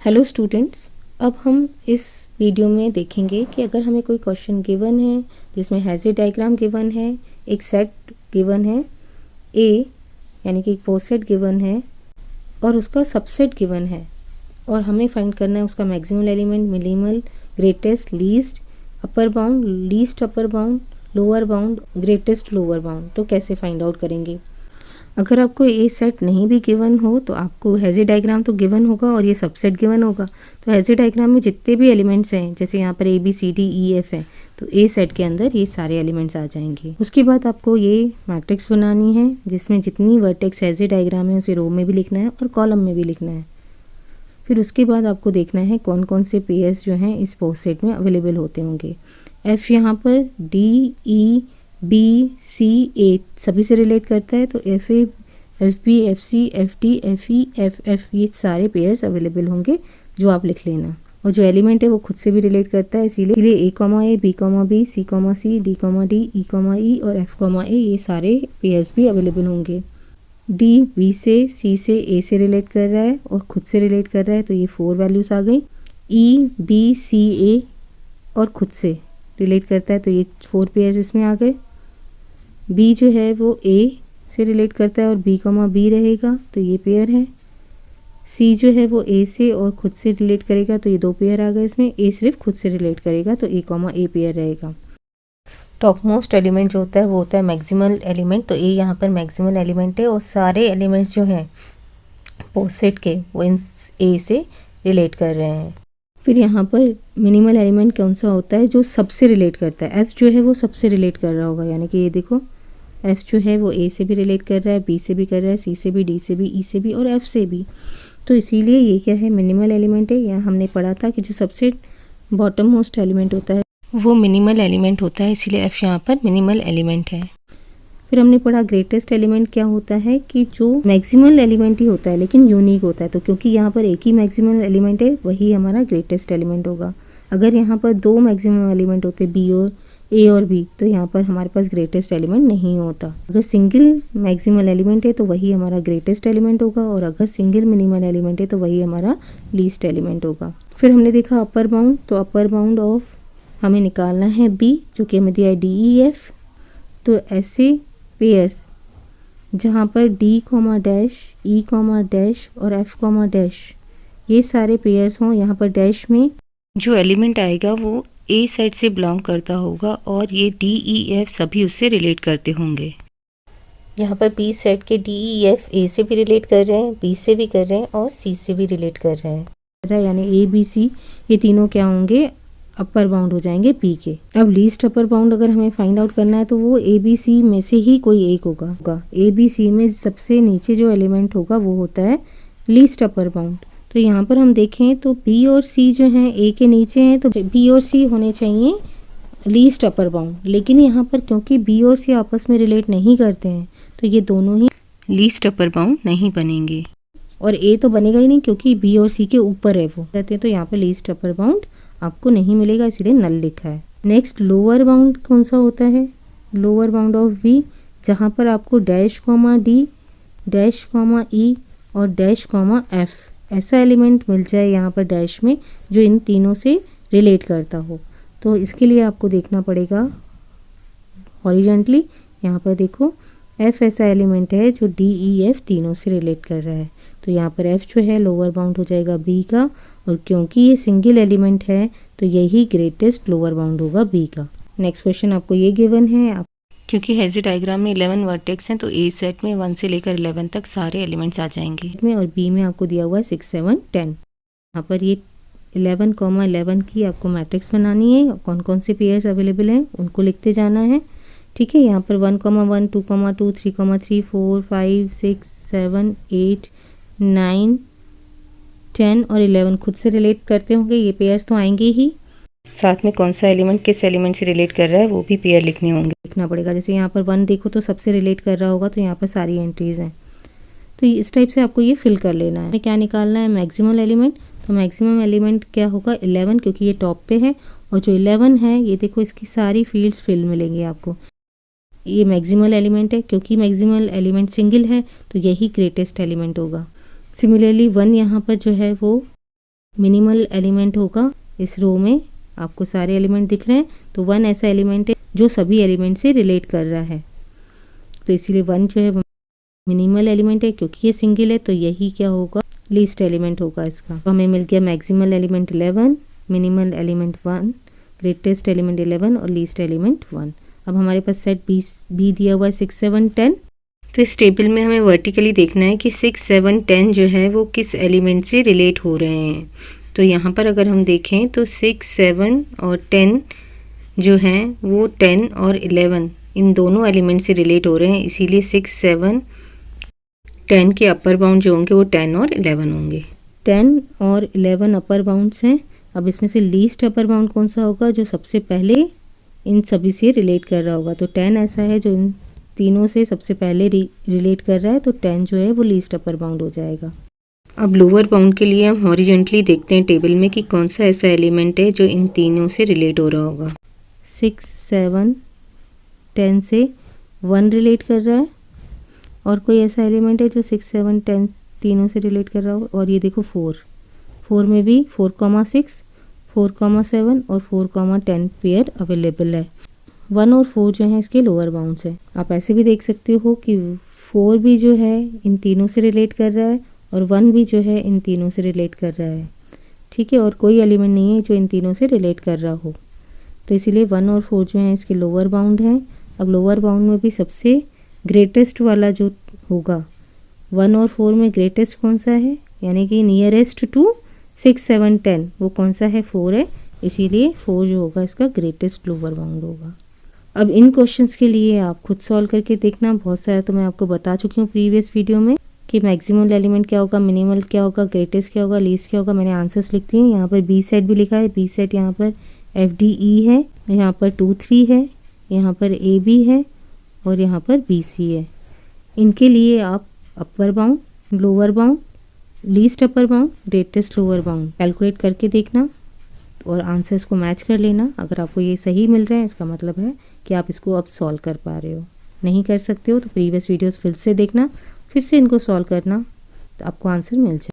Hello students, अब हम इस वीडियो में देखेंगे कि अगर हमें कोई क्वेश्चन गिवन है जिसमें हैज़ डायग्राम गिवन है, एक सेट गिवन है ए यानी कि एक पोस्ट सेट गिवन है और उसका सबसेट गिवन है और हमें फाइंड करना है उसका maximal element, minimal, greatest, least, upper bound, least upper bound, lower bound, greatest lower bound. तो कैसे फाइंड आउट करेंगे? अगर आपको ए सेट नहीं भी गिवन हो तो आपको हैज़ डायग्राम तो गिवन होगा और ये सबसेट गिवन होगा। तो हैज़ डायग्राम में जितने भी एलिमेंट्स हैं, जैसे यहाँ पर A B C D E F है, तो ए सेट के अंदर ये सारे एलिमेंट्स आ जाएंगे। उसके बाद आपको ये मैट्रिक्स बनानी है जिसमें जितनी वर्टेक्स हैज़ डायग्राम है उसे रो में भी लिखना है और कॉलम में भी लिखना है। फिर उसके बाद आपको देखना है कौन कौन से पेयर्स जो हैं इस पोस्ट सेट में अवेलेबल होते होंगे। एफ यहाँ पर डी ई बी सी ए सभी से रिलेट करता है, तो F A F B F C F D F E F F ये सारे पेयर्स अवेलेबल होंगे जो आप लिख लेना। और जो एलिमेंट है वो खुद से भी रिलेट करता है, इसीलिए ए कॉमा ए, B comma B, C comma सी, डी कॉमा डी, ई कॉमा ई और एफ कॉमा ए ये सारे पेयर्स भी अवेलेबल होंगे। डी बी से, सी से, ए से रिलेट कर रहा है और खुद से रिलेट कर रहा है, तो ये 4 वैल्यूज़ आ गई। ई बी सी ए और खुद से रिलेट करता है, तो ये 4 पेयर्स इसमें आ गए। बी जो है वो ए से रिलेट करता है और बी कॉमा बी रहेगा, तो ये पेयर है। सी जो है वो ए से और खुद से रिलेट करेगा, तो ये 2 पेयर आ गए इसमें। ए सिर्फ खुद से रिलेट करेगा, तो ए कॉमा ए पेयर रहेगा। टॉप मोस्ट एलिमेंट जो होता है वो होता है मैक्सिमल एलिमेंट, तो ए यहाँ पर मैक्सिमल एलिमेंट है और सारे एलिमेंट्स जो हैं पोस्ट सेट के वो इन ए से रिलेट कर रहे हैं। फिर यहाँ पर मिनिमल एलिमेंट कौन सा होता है? जो सबसे रिलेट करता है। एफ जो है वो सबसे रिलेट कर रहा होगा, यानी कि ये देखो एफ जो है वो ए से भी रिलेट कर रहा है, बी से भी कर रहा है, सी से भी, डी से भी, ई से भी और एफ से भी। तो इसीलिए ये क्या है? मिनिमल एलिमेंट है। यहाँ हमने पढ़ा था कि जो सबसे बॉटम मोस्ट एलिमेंट होता है वो मिनिमल एलिमेंट होता है, इसीलिए एफ यहाँ पर मिनिमल एलिमेंट है। फिर हमने पढ़ा ग्रेटेस्ट एलिमेंट क्या होता है कि जो मैक्सिमल एलिमेंट ही होता है लेकिन यूनिक होता है। तो क्योंकि यहाँ पर एक ही मैक्सिमल एलिमेंट है वही हमारा ग्रेटेस्ट एलिमेंट होगा। अगर यहाँ पर 2 मैक्सिमम एलिमेंट होते बी और ए और बी, तो यहाँ पर हमारे पास ग्रेटेस्ट एलिमेंट नहीं होता। अगर सिंगल मैक्सिमल एलिमेंट है तो वही हमारा ग्रेटेस्ट एलिमेंट होगा और अगर सिंगल मिनिमल एलिमेंट है तो वही हमारा लीस्ट एलिमेंट होगा। फिर हमने देखा अपर बाउंड, तो अपर बाउंड ऑफ हमें निकालना है बी, जो कि हमें दिया है डी ई एफ। तो ऐसे पेयर्स जहाँ पर डी कॉमा डैश, ई कॉमा डैश और एफ कॉमा डैश ये सारे पेयर्स हों, यहाँ पर डैश में जो एलिमेंट आएगा वो ए सेट से बिलोंग करता होगा और ये डी ई एफ सभी उससे रिलेट करते होंगे। यहाँ पर बी सेट के डी ई एफ ए से भी रिलेट कर रहे हैं, बी से भी कर रहे हैं और सी से भी रिलेट कर रहे हैं, यानी ए बी सी ये तीनों क्या होंगे? अपर बाउंड हो जाएंगे बी के। अब लीस्ट अपर बाउंड अगर हमें फाइंड आउट करना है तो वो ए बी सी में से ही कोई एक होगा। ए बी सी में सबसे नीचे जो एलिमेंट होगा वो होता है लीस्ट अपर बाउंड। तो यहाँ पर हम देखें तो बी और सी जो हैं ए के नीचे हैं, तो बी और सी होने चाहिए लीस्ट अपर बाउंड। लेकिन यहाँ पर क्योंकि बी और सी आपस में रिलेट नहीं करते हैं तो ये दोनों ही लीस्ट अपर बाउंड नहीं बनेंगे और ए तो बनेगा ही नहीं क्योंकि बी और सी के ऊपर है वो रहते हैं, तो यहाँ पर लीस्ट अपर बाउंड आपको नहीं मिलेगा, इसलिए नल लिखा है। नेक्स्ट लोअर बाउंड कौन सा होता है? लोअर बाउंड ऑफ बी, जहाँ पर आपको dash comma D, dash comma ई और डैश कॉमा एफ ऐसा एलिमेंट मिल जाए यहाँ पर डैश में जो इन तीनों से रिलेट करता हो। तो इसके लिए आपको देखना पड़ेगा हॉरिजॉन्टली। यहाँ पर देखो एफ ऐसा एलिमेंट है जो डी ई एफ तीनों से रिलेट कर रहा है, तो यहाँ पर एफ जो है लोअर बाउंड हो जाएगा बी का और क्योंकि ये सिंगल एलिमेंट है तो यही ग्रेटेस्ट लोअर बाउंड होगा बी का। नेक्स्ट क्वेश्चन आपको ये गिवन है, क्योंकि हैज़ डायग्राम में 11 वर्टेक्स हैं तो ए सेट में 1 से लेकर 11 तक सारे एलिमेंट्स आ जाएंगे में, और बी में आपको दिया हुआ है 6 7 10। यहाँ पर ये 11,11 की आपको मैट्रिक्स बनानी है। कौन कौन से पेयर्स अवेलेबल हैं उनको लिखते जाना है, ठीक है। यहाँ पर 1,1 2,2 3,3 4 5 6 7 8 9 10 और 11 खुद से रिलेट करते होंगे, ये पेयर्स तो आएंगे ही। साथ में कौन सा एलिमेंट किस एलिमेंट से रिलेट कर रहा है वो भी पेयर लिखने होंगे, लिखना पड़ेगा। जैसे यहाँ पर 1 देखो तो सबसे रिलेट कर रहा होगा, तो यहाँ पर सारी एंट्रीज हैं, तो इस टाइप से आपको ये फिल कर लेना है। क्या निकालना है? Maximal element. तो मैक्सिमम एलिमेंट क्या होगा? 11, क्योंकि ये टॉप पे है और जो 11 है ये देखो इसकी सारी फील्ड्स फिल मिलेंगी आपको। ये मैक्सिमल एलिमेंट है, क्योंकि मैक्सिमल एलिमेंट सिंगल है तो यही ग्रेटेस्ट एलिमेंट होगा। सिमिलरली 1 यहाँ पर जो है वो मिनिमल एलिमेंट होगा इस रो में, आपको सारे एलिमेंट दिख रहे हैं, तो 1 ऐसा एलिमेंट है जो सभी एलिमेंट से रिलेट कर रहा है, तो इसीलिए 1 जो है मिनिमल एलिमेंट है। क्योंकि ये सिंगल है तो यही क्या होगा, लीस्ट एलिमेंट होगा इसका। तो हमें मिल गया maximal element 11, minimal element 1, greatest element 11 और लीस्ट एलिमेंट 1। अब हमारे पास सेट बी दिया हुआ है 6, 7, 10। तो इस टेबल में हमें वर्टिकली देखना है कि 6, 7, 10 जो है वो किस एलिमेंट से रिलेट हो रहे हैं। तो यहाँ पर अगर हम देखें तो 6, 7 और 10 जो हैं वो 10 और 11 इन दोनों एलिमेंट से रिलेट हो रहे हैं, इसीलिए 6, 7, 10 के अपर बाउंड जो होंगे वो 10 और 11 होंगे। 10 और 11 अपर बाउंड्स हैं। अब इसमें से लीस्ट अपर बाउंड कौन सा होगा, जो सबसे पहले इन सभी से रिलेट कर रहा होगा। तो 10 ऐसा है जो इन तीनों से सबसे पहले रिलेट कर रहा है, तो 10 जो है वो लीस्ट अपर बाउंड हो जाएगा। अब लोअर बाउंड के लिए हम हॉरिजॉन्टली देखते हैं टेबल में कि कौन सा ऐसा एलिमेंट है जो इन तीनों से रिलेट हो रहा होगा। 6, 7, 10 से 1 रिलेट कर रहा है, और कोई ऐसा एलिमेंट है जो 6, 7, 10 तीनों से रिलेट कर रहा हो। और ये देखो 4 में भी 4,6, 4,7 और 4,10 पेयर अवेलेबल है। 1 और 4 जो हैं इसके लोअर बाउंड्स हैं। आप ऐसे भी देख सकते हो कि 4 भी जो है इन तीनों से रिलेट कर रहा है और 1 भी जो है इन तीनों से रिलेट कर रहा है, ठीक है। और कोई एलिमेंट नहीं है जो इन तीनों से रिलेट कर रहा हो, तो इसीलिए 1 और 4 जो हैं इसके लोअर बाउंड हैं। अब लोअर बाउंड में भी सबसे ग्रेटेस्ट वाला जो होगा, 1 और 4 में ग्रेटेस्ट कौन सा है, यानी कि नियरेस्ट टू 6, 7, 10 वो कौन सा है, 4 है, इसीलिए 4 जो होगा इसका ग्रेटेस्ट लोअर बाउंड होगा। अब इन क्वेश्चंस के लिए आप खुद सॉल्व करके देखना, बहुत सारा तो मैं आपको बता चुकी हूँ प्रीवियस वीडियो में कि मैक्सिमल एलिमेंट क्या होगा, मिनिमल क्या होगा, ग्रेटेस्ट क्या होगा, लीस्ट क्या होगा। मैंने आंसर्स लिख दिए। यहाँ पर बी सेट भी लिखा है, बी सेट यहाँ पर FDE है, यहाँ पर 2, 3 है, यहाँ पर AB है और यहाँ पर BC है। इनके लिए आप upper bound, lower bound, least upper bound, greatest lower bound calculate करके देखना और आंसर्स को मैच कर लेना। अगर आपको ये सही मिल रहा है इसका मतलब है कि आप इसको अब सॉल्व कर पा रहे हो। नहीं कर सकते हो तो प्रीवियस वीडियोस फिर से देखना, फिर से इनको सॉल्व करना, तो आपको आंसर मिल जाए।